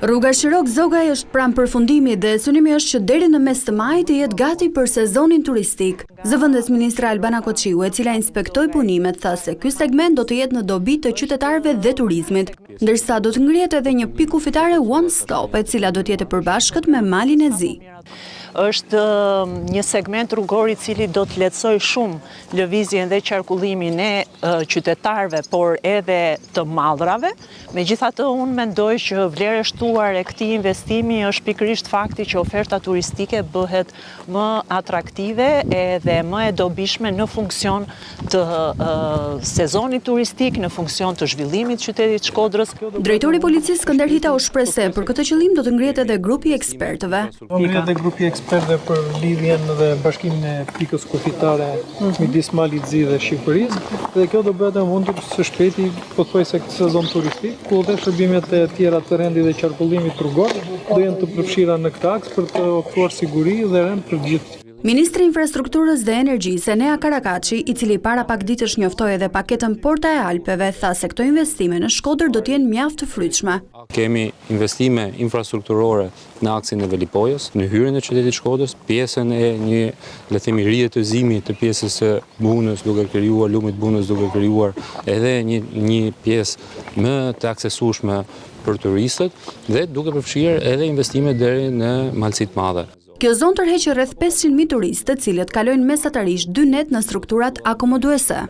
Rruga Shirok-Zogaj është pranë përfundimit dhe synimi është që deri në mes të majit të jetë gati për sezonin turistik. Zëvendës ministre Albana Koçiu, e cila inspektoi punimet, tha se ky segment do të jetë në dobi të qytetarëve dhe turizmit, ndërsa do të ngrihet edhe një pikë kufitare one stop, e cila do të jetë e përbashkët me Malin e Zi. Është një segment rrugor i cili do të lehtësoj shumë lëvizjen dhe qarkullimin e qytetarëve, por edhe të mallrave. Megjithatë, unë mendoj që vlera e shtuar e këtij investimi është pikërisht fakti që oferta turistike bëhet më atraktive edhe më e dobishme në funksion të sezonit turistik, në funksion të zhvillimit të qytetit Shkodrës. Drejtori i policisë Skënder Hita u shpreh se për këtë qëllim do të ngrihet edhe grupi i ekspertëve. Ekspertëve për lidhjen dhe bashkimin e pikës kufitare midis Malit Zi dhe Shqipërisë, dhe kjo do bëhet e mundur së shpejti pothuajse këtë sezon turistik, ku edhe shërbimet e tjera të rendit dhe qarkullimit rrugor do jenë të përfshira në këtë aks për të ofruar siguri dhe rend për gjithë. Ministri i Infrastrukturës dhe Energjisë Enea Karakaçi, i cili para pak ditësh njoftoi edhe paketën Porta e Alpeve, tha se këto investime në Shkodër do të jenë mjaft të frytshme. Kemi investime infrastrukturore në aksin e Velipojës, në hyrjen e qytetit Shkodrës, pjesën e një, le të themi, rijetëzimit të pjesës së Bunës, duke krijuar lumit Bunës, duke krijuar edhe një pjesë më të aksesueshme për turistët dhe duke përfshirë edhe investime deri në Malësitë Madhe. Kjo zonë tërheqë rreth 500.000 turistë, të cilët kalojnë mesatarisht 2 net në strukturat akomoduese.